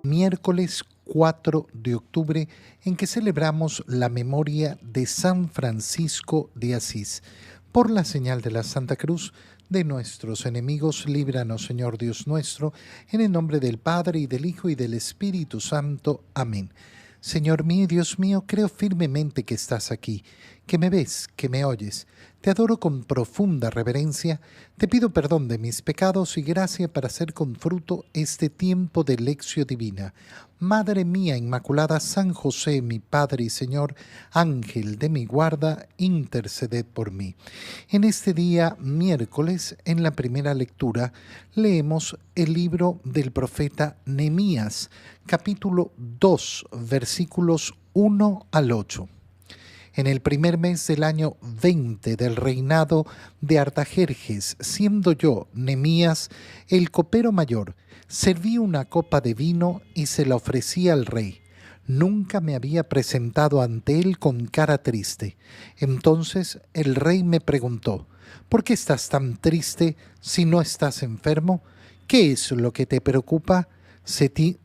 Miércoles 4 de octubre, en que celebramos la memoria de San Francisco de Asís. Por la señal de la Santa Cruz de nuestros enemigos, líbranos, Señor Dios nuestro, en el nombre del Padre, y del Hijo, y del Espíritu Santo. Amén. Señor mío y Dios mío, creo firmemente que estás aquí, que me ves, que me oyes. Te adoro con profunda reverencia, te pido perdón de mis pecados y gracia para hacer con fruto este tiempo de lección divina. Madre mía Inmaculada, San José, mi Padre y Señor, Ángel de mi guarda, interceded por mí. En este día, miércoles, en la primera lectura, leemos el libro del profeta Nehemías, capítulo 2, versículos 1 al 8. En el primer mes del año 20 del reinado de Artajerjes, siendo yo, Nehemías, el copero mayor, serví una copa de vino y se la ofrecí al rey. Nunca me había presentado ante él con cara triste. Entonces el rey me preguntó: ¿por qué estás tan triste si no estás enfermo? ¿Qué es lo que te preocupa? Sentí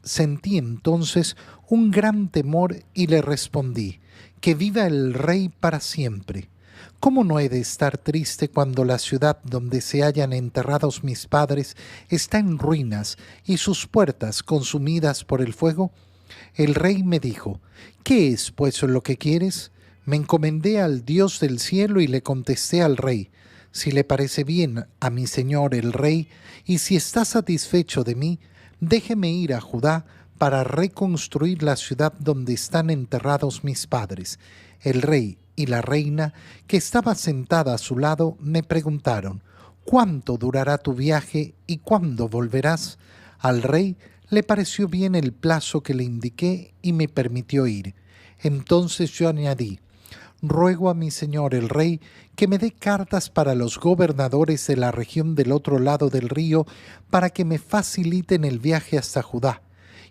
entonces un gran temor y le respondí: que viva el rey para siempre. ¿Cómo no he de estar triste cuando la ciudad donde se hallan enterrados mis padres está en ruinas y sus puertas consumidas por el fuego? El rey me dijo: ¿qué es pues lo que quieres? Me encomendé al Dios del cielo y le contesté al rey: si le parece bien a mi señor el rey, y si está satisfecho de mí, déjeme ir a Judá para reconstruir la ciudad donde están enterrados mis padres. El rey y la reina, que estaba sentada a su lado, me preguntaron: ¿cuánto durará tu viaje y cuándo volverás? Al rey le pareció bien el plazo que le indiqué y me permitió ir. Entonces yo añadí: ruego a mi señor el rey que me dé cartas para los gobernadores de la región del otro lado del río para que me faciliten el viaje hasta Judá,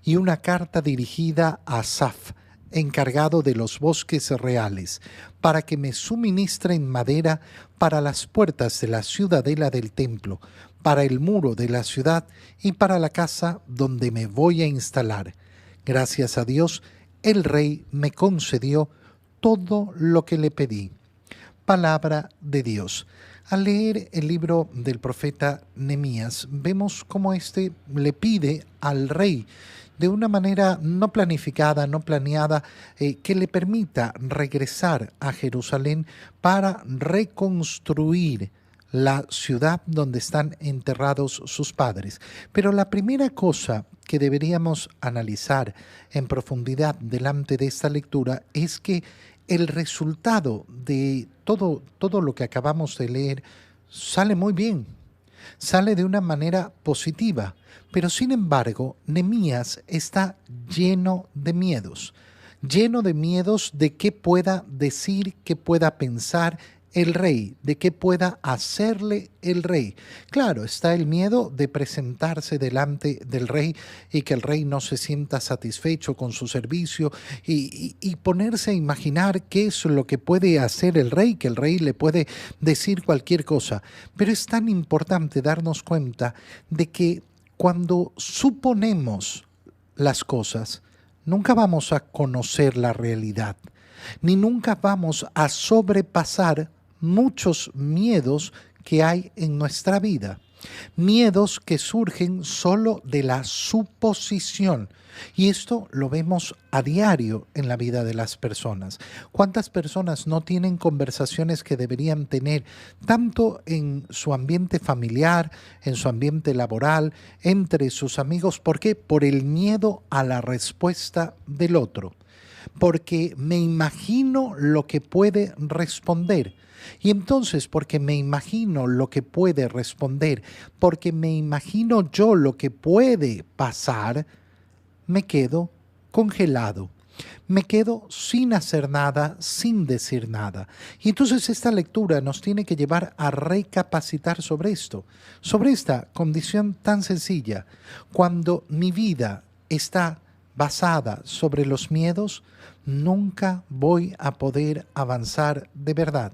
y una carta dirigida a Asaf, encargado de los bosques reales, para que me suministren madera para las puertas de la ciudadela del templo, para el muro de la ciudad y para la casa donde me voy a instalar. Gracias a Dios, el rey me concedió todo lo que le pedí. Palabra de Dios. Al leer el libro del profeta Nehemías, vemos cómo éste le pide al rey, de una manera no planificada, no planeada, que le permita regresar a Jerusalén para reconstruir la ciudad donde están enterrados sus padres. Pero la primera cosa que deberíamos analizar en profundidad delante de esta lectura es que el resultado de todo lo que acabamos de leer sale muy bien, sale de una manera positiva, pero sin embargo, Nehemías está lleno de miedos de qué pueda decir, qué pueda pensar el rey, de qué pueda hacerle el rey. Claro, está el miedo de presentarse delante del rey y que el rey no se sienta satisfecho con su servicio y ponerse a imaginar qué es lo que puede hacer el rey, que el rey le puede decir cualquier cosa. Pero es tan importante darnos cuenta de que cuando suponemos las cosas, nunca vamos a conocer la realidad, ni nunca vamos a sobrepasar muchos miedos que hay en nuestra vida. Miedos que surgen solo de la suposición. Y esto lo vemos a diario en la vida de las personas. ¿Cuántas personas no tienen conversaciones que deberían tener tanto en su ambiente familiar, en su ambiente laboral, entre sus amigos? ¿Por qué? Por el miedo a la respuesta del otro. Porque me imagino lo que puede responder. Y entonces, porque me imagino lo que puede responder, porque me imagino yo lo que puede pasar, me quedo congelado. Me quedo sin hacer nada, sin decir nada. Y entonces esta lectura nos tiene que llevar a recapacitar sobre esto, sobre esta condición tan sencilla. Cuando mi vida está basada sobre los miedos, nunca voy a poder avanzar de verdad.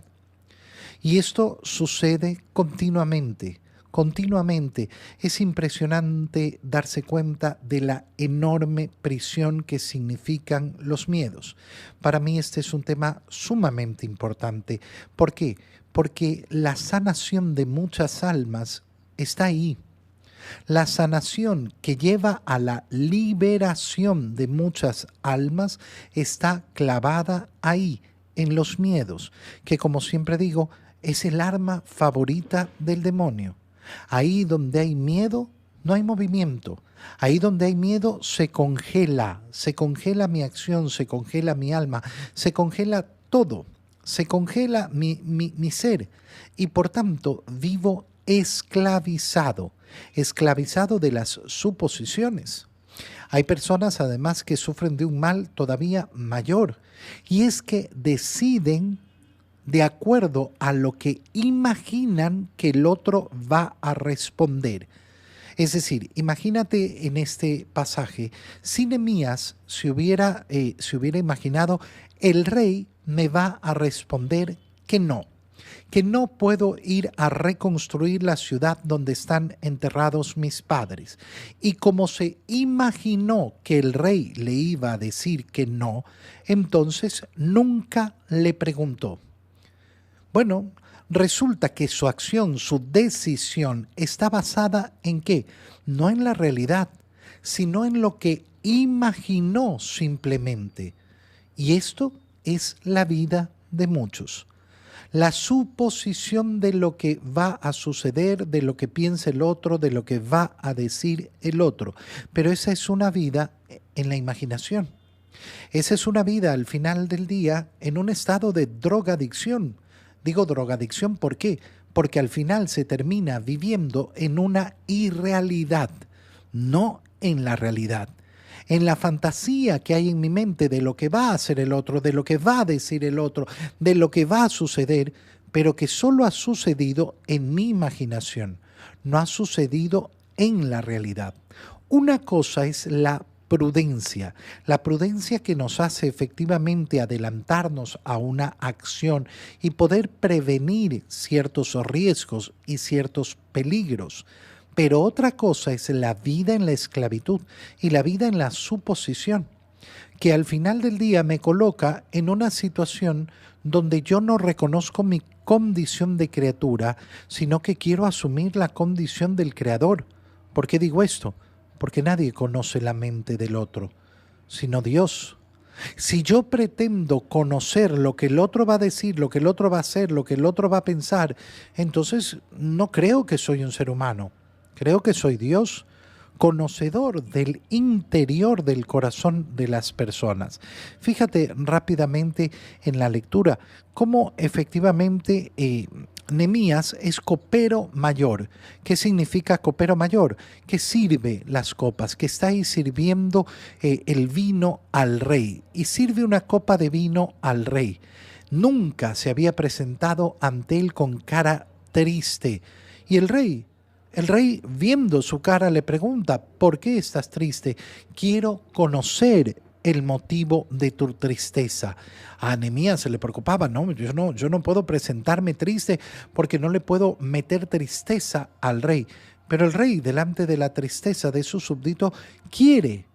Y esto sucede continuamente continuamente. Es impresionante darse cuenta de la enorme prisión que significan los miedos. Para mí este es un tema sumamente importante. ¿Por qué? Porque la sanación de muchas almas está ahí. La sanación que lleva a la liberación de muchas almas está clavada ahí, en los miedos, que como siempre digo, es el arma favorita del demonio. Ahí donde hay miedo, no hay movimiento. Ahí donde hay miedo se congela mi acción, se congela mi alma, se congela todo, se congela mi ser y por tanto vivo esclavizado, esclavizado de las suposiciones. Hay personas además que sufren de un mal todavía mayor y es que deciden de acuerdo a lo que imaginan que el otro va a responder. Es decir, imagínate en este pasaje, si Nehemías se hubiera imaginado, el rey me va a responder que no puedo ir a reconstruir la ciudad donde están enterrados mis padres. Y como se imaginó que el rey le iba a decir que no, entonces nunca le preguntó. Bueno, resulta que su acción, su decisión está basada ¿en qué? No en la realidad, sino en lo que imaginó simplemente. Y esto es la vida de muchos. La suposición de lo que va a suceder, de lo que piensa el otro, de lo que va a decir el otro. Pero esa es una vida en la imaginación. Esa es una vida al final del día en un estado de drogadicción. Digo drogadicción, ¿por qué? Porque al final se termina viviendo en una irrealidad, no en la realidad. En la fantasía que hay en mi mente de lo que va a hacer el otro, de lo que va a decir el otro, de lo que va a suceder, pero que solo ha sucedido en mi imaginación, no ha sucedido en la realidad. Una cosa es la prudencia que nos hace efectivamente adelantarnos a una acción y poder prevenir ciertos riesgos y ciertos peligros. Pero otra cosa es la vida en la esclavitud y la vida en la suposición, que al final del día me coloca en una situación donde yo no reconozco mi condición de criatura, sino que quiero asumir la condición del creador. ¿Por qué digo esto? Porque nadie conoce la mente del otro, sino Dios. Si yo pretendo conocer lo que el otro va a decir, lo que el otro va a hacer, lo que el otro va a pensar, entonces no creo que soy un ser humano. Creo que soy Dios, conocedor del interior del corazón de las personas. Fíjate rápidamente en la lectura cómo efectivamente Nehemías es copero mayor. ¿Qué significa copero mayor? Que sirve las copas, que está ahí sirviendo el vino al rey y sirve una copa de vino al rey. Nunca se había presentado ante él con cara triste. Y el rey, viendo su cara, le pregunta, ¿por qué estás triste? Quiero conocer el motivo de tu tristeza. A Nehemías se le preocupaba, no, yo no puedo presentarme triste porque no le puedo meter tristeza al rey. Pero el rey, delante de la tristeza de su súbdito, quiere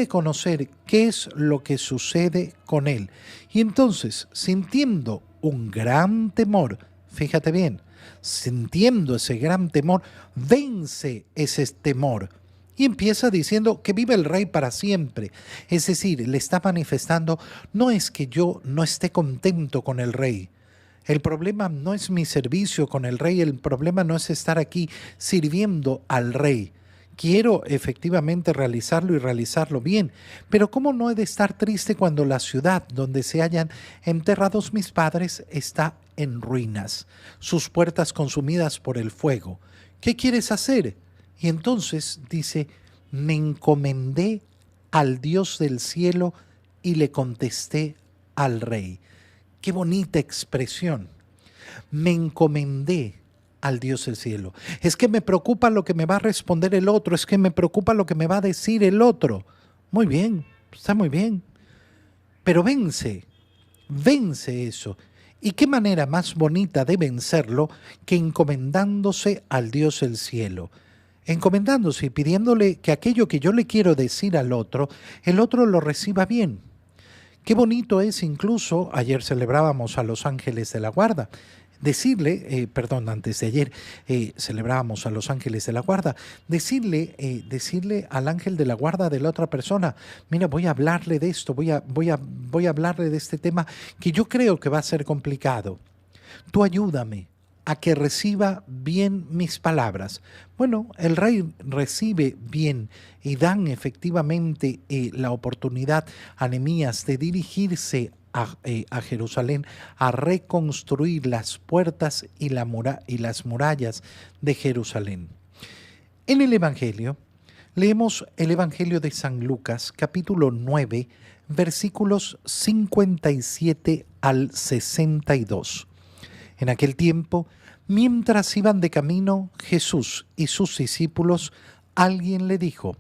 conocer qué es lo que sucede con él. Y entonces, sintiendo un gran temor, fíjate bien, sintiendo ese gran temor, vence ese temor y empieza diciendo que vive el rey para siempre. Es decir, le está manifestando, no es que yo no esté contento con el rey. El problema no es mi servicio con el rey, el problema no es estar aquí sirviendo al rey. Quiero efectivamente realizarlo y realizarlo bien, pero ¿cómo no he de estar triste cuando la ciudad donde se hallan enterrados mis padres está en ruinas, sus puertas consumidas por el fuego? ¿Qué quieres hacer? Y entonces dice, me encomendé al Dios del cielo y le contesté al rey. Qué bonita expresión. Me encomendé al Dios del cielo. Es que me preocupa lo que me va a responder el otro, es que me preocupa lo que me va a decir el otro. Muy bien, está muy bien. Pero vence eso. ¿Y qué manera más bonita de vencerlo que encomendándose al Dios del cielo? Encomendándose y pidiéndole que aquello que yo le quiero decir al otro, el otro lo reciba bien. Qué bonito es incluso, ayer celebrábamos a los ángeles de la guarda, antes de ayer celebrábamos a los ángeles de la guarda, decirle al ángel de la guarda de la otra persona, mira, voy a hablarle de esto, voy a hablarle de este tema que yo creo que va a ser complicado. Tú ayúdame a que reciba bien mis palabras. Bueno, el rey recibe bien y dan efectivamente la oportunidad a Nehemías de dirigirse a Jerusalén a reconstruir las puertas y las murallas de Jerusalén. En el Evangelio, leemos el Evangelio de San Lucas, capítulo 9, versículos 57 al 62. En aquel tiempo, mientras iban de camino Jesús y sus discípulos, alguien le dijo,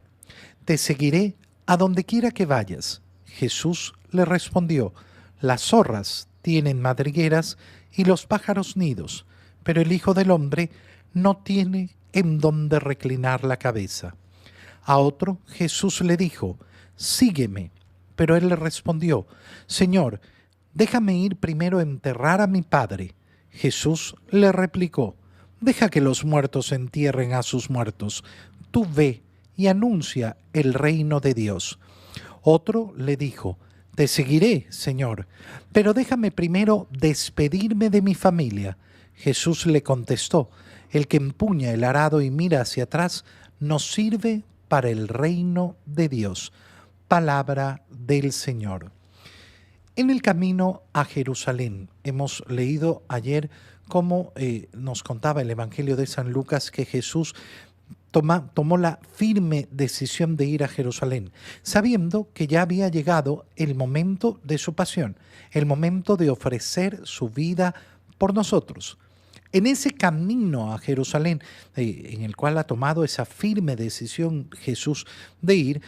«Te seguiré a donde quiera que vayas». Jesús le respondió, «Las zorras tienen madrigueras y los pájaros nidos, pero el Hijo del Hombre no tiene en dónde reclinar la cabeza». A otro Jesús le dijo, «Sígueme». Pero él le respondió, «Señor, déjame ir primero a enterrar a mi padre». Jesús le replicó, «Deja que los muertos entierren a sus muertos. Tú ve y anuncia el reino de Dios». Otro le dijo, «Te seguiré, Señor, pero déjame primero despedirme de mi familia». Jesús le contestó, «El que empuña el arado y mira hacia atrás no sirve para el reino de Dios». Palabra del Señor. En el camino a Jerusalén, hemos leído ayer cómo nos contaba el Evangelio de San Lucas que Jesús tomó la firme decisión de ir a Jerusalén, sabiendo que ya había llegado el momento de su pasión, el momento de ofrecer su vida por nosotros. En ese camino a Jerusalén, en el cual ha tomado esa firme decisión Jesús de ir,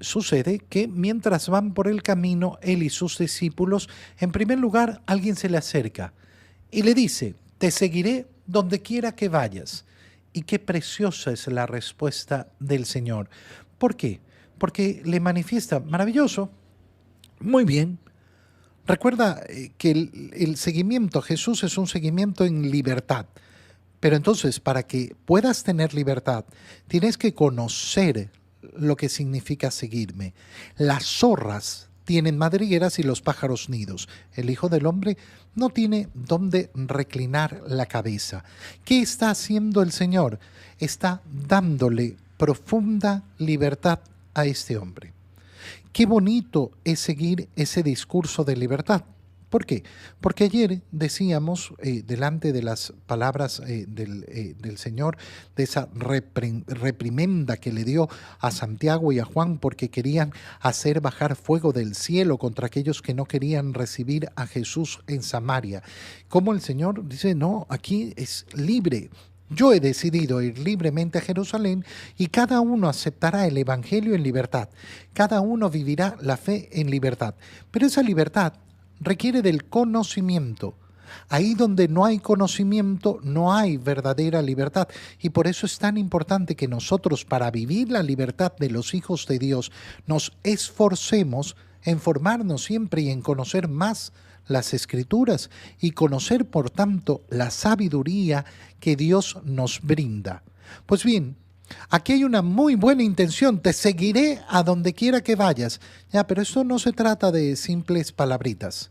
sucede que mientras van por el camino, él y sus discípulos, en primer lugar, alguien se le acerca y le dice, «Te seguiré donde quiera que vayas». Y qué preciosa es la respuesta del Señor. ¿Por qué? Porque le manifiesta, maravilloso, muy bien. Recuerda que el seguimiento a Jesús es un seguimiento en libertad. Pero entonces, para que puedas tener libertad, tienes que conocer lo que significa seguirme. Las zorras tienen madrigueras y los pájaros nidos. El Hijo del Hombre no tiene dónde reclinar la cabeza. ¿Qué está haciendo el Señor? Está dándole profunda libertad a este hombre. Qué bonito es seguir ese discurso de libertad. ¿Por qué? Porque ayer decíamos, delante de las palabras del Señor, de esa reprimenda que le dio a Santiago y a Juan porque querían hacer bajar fuego del cielo contra aquellos que no querían recibir a Jesús en Samaria. Como el Señor dice, no, aquí es libre. Yo he decidido ir libremente a Jerusalén y cada uno aceptará el Evangelio en libertad. Cada uno vivirá la fe en libertad. Pero esa libertad requiere del conocimiento. Ahí donde no hay conocimiento, no hay verdadera libertad. Y por eso es tan importante que nosotros, para vivir la libertad de los hijos de Dios, nos esforcemos en formarnos siempre y en conocer más las Escrituras y conocer, por tanto, la sabiduría que Dios nos brinda. Pues bien, aquí hay una muy buena intención, te seguiré a donde quiera que vayas. Ya, pero esto no se trata de simples palabritas.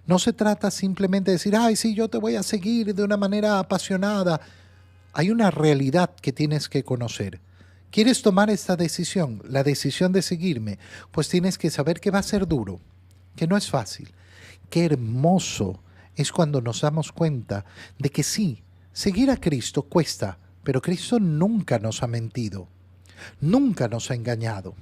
No se trata simplemente de decir, ay, sí, yo te voy a seguir de una manera apasionada. Hay una realidad que tienes que conocer. ¿Quieres tomar esta decisión, la decisión de seguirme? Pues tienes que saber que va a ser duro, que no es fácil. Qué hermoso es cuando nos damos cuenta de que sí, seguir a Cristo cuesta, pero Cristo nunca nos ha mentido, nunca nos ha engañado.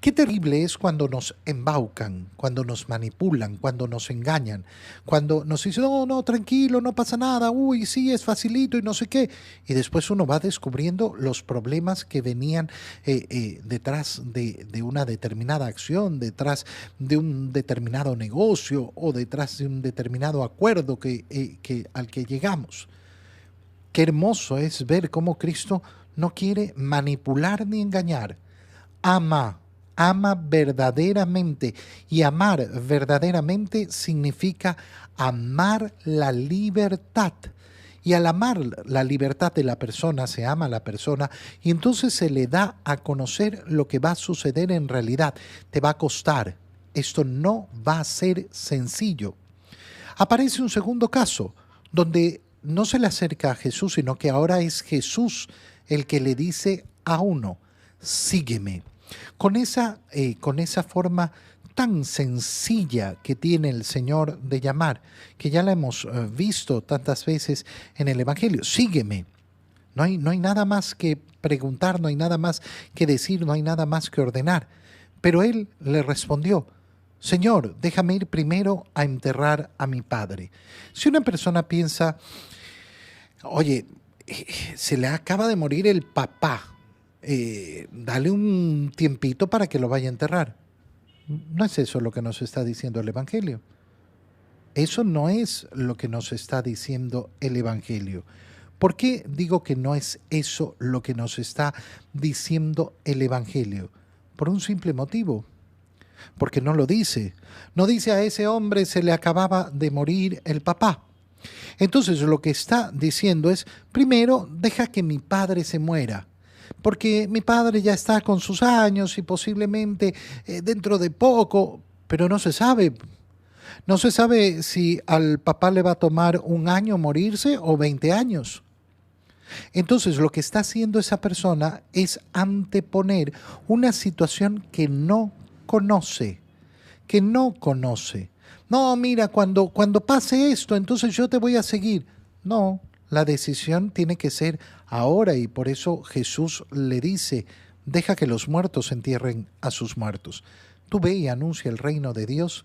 Qué terrible es cuando nos embaucan, cuando nos manipulan, cuando nos engañan, cuando nos dicen, no, no, tranquilo, no pasa nada, uy, sí, es facilito y no sé qué. Y después uno va descubriendo los problemas que venían detrás de una determinada acción, detrás de un determinado negocio o detrás de un determinado acuerdo al que llegamos. Qué hermoso es ver cómo Cristo no quiere manipular ni engañar. Ama verdaderamente. Y amar verdaderamente significa amar la libertad. Y al amar la libertad de la persona, se ama a la persona y entonces se le da a conocer lo que va a suceder en realidad. Te va a costar. Esto no va a ser sencillo. Aparece un segundo caso, donde no se le acerca a Jesús, sino que ahora es Jesús el que le dice a uno, sígueme. Con esa forma tan sencilla que tiene el Señor de llamar, que ya la hemos visto tantas veces en el Evangelio, sígueme. No hay nada más que preguntar, no hay nada más que decir, no hay nada más que ordenar. Pero él le respondió, Señor, déjame ir primero a enterrar a mi padre. Si una persona piensa, oye, se le acaba de morir el papá, dale un tiempito para que lo vaya a enterrar. No es eso lo que nos está diciendo el Evangelio. Eso no es lo que nos está diciendo el Evangelio. ¿Por qué digo que no es eso lo que nos está diciendo el Evangelio? Por un simple motivo. Porque no lo dice. No dice a ese hombre se le acababa de morir el papá. Entonces lo que está diciendo es, primero, deja que mi padre se muera. Porque mi padre ya está con sus años y posiblemente dentro de poco, pero no se sabe. No se sabe si al papá le va a tomar un año morirse o 20 años. Entonces lo que está haciendo esa persona es anteponer una situación que no conoce, que no conoce. No, mira, cuando pase esto, entonces yo te voy a seguir. No, la decisión tiene que ser ahora y por eso Jesús le dice, deja que los muertos entierren a sus muertos. Tú ve y anuncia el reino de Dios.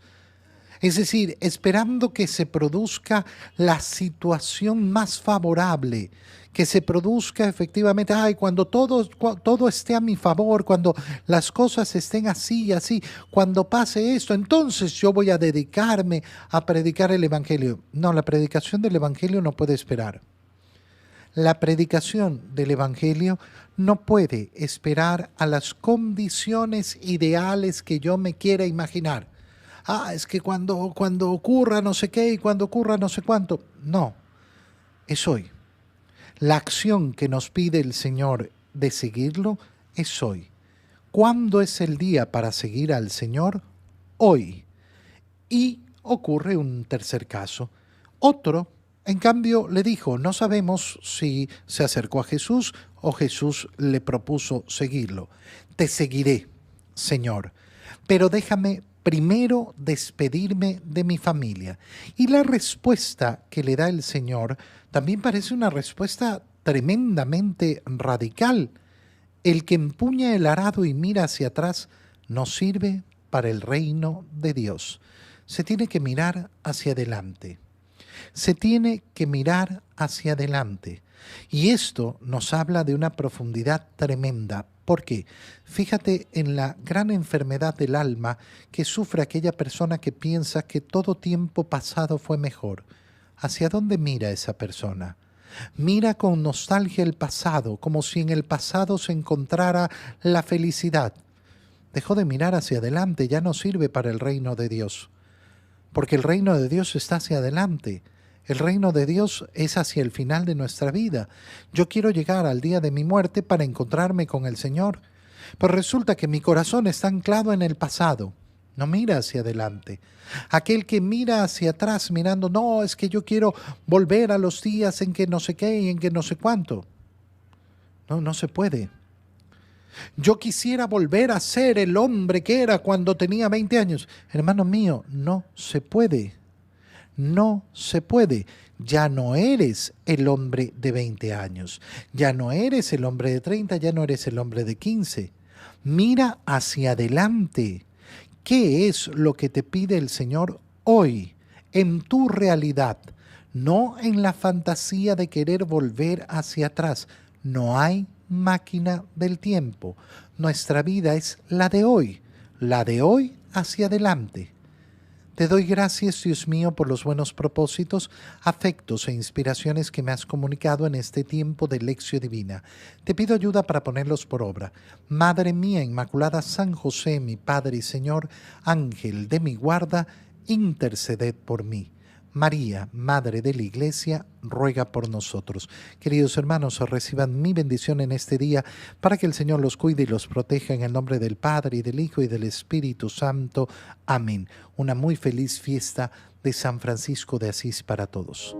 Es decir, esperando que se produzca la situación más favorable, que se produzca efectivamente, cuando todo esté a mi favor, cuando las cosas estén así y así, cuando pase esto, entonces yo voy a dedicarme a predicar el Evangelio. No, la predicación del Evangelio no puede esperar. La predicación del Evangelio no puede esperar a las condiciones ideales que yo me quiera imaginar. Es que cuando ocurra no sé qué y cuando ocurra no sé cuánto. No, es hoy. La acción que nos pide el Señor de seguirlo es hoy. ¿Cuándo es el día para seguir al Señor? Hoy. Y ocurre un tercer caso. Otro, en cambio, le dijo, no sabemos si se acercó a Jesús o Jesús le propuso seguirlo. Te seguiré, Señor, pero déjame primero despedirme de mi familia. Y la respuesta que le da el Señor también parece una respuesta tremendamente radical. El que empuña el arado y mira hacia atrás no sirve para el reino de Dios. Se tiene que mirar hacia adelante. Se tiene que mirar hacia adelante. Y esto nos habla de una profundidad tremenda. ¿Por qué? Fíjate en la gran enfermedad del alma que sufre aquella persona que piensa que todo tiempo pasado fue mejor. ¿Hacia dónde mira esa persona? Mira con nostalgia el pasado, como si en el pasado se encontrara la felicidad. Dejó de mirar hacia adelante, ya no sirve para el reino de Dios. Porque el reino de Dios está hacia adelante. El reino de Dios es hacia el final de nuestra vida. Yo quiero llegar al día de mi muerte para encontrarme con el Señor. Pero resulta que mi corazón está anclado en el pasado. No mira hacia adelante. Aquel que mira hacia atrás mirando, no, es que yo quiero volver a los días en que no sé qué y en que no sé cuánto. No, no se puede. Yo quisiera volver a ser el hombre que era cuando tenía 20 años. Hermano mío, no se puede. No se puede. Ya no eres el hombre de 20 años. Ya no eres el hombre de 30, ya no eres el hombre de 15. Mira hacia adelante. ¿Qué es lo que te pide el Señor hoy, en tu realidad? No en la fantasía de querer volver hacia atrás. No hay máquina del tiempo. Nuestra vida es la de hoy hacia adelante. Te doy gracias, Dios mío, por los buenos propósitos, afectos e inspiraciones que me has comunicado en este tiempo de lección divina. Te pido ayuda para ponerlos por obra. Madre mía Inmaculada, San José, mi Padre y Señor, Ángel de mi guarda, interceded por mí. María, Madre de la Iglesia, ruega por nosotros. Queridos hermanos, reciban mi bendición en este día para que el Señor los cuide y los proteja en el nombre del Padre, y del Hijo, y del Espíritu Santo. Amén. Una muy feliz fiesta de San Francisco de Asís para todos.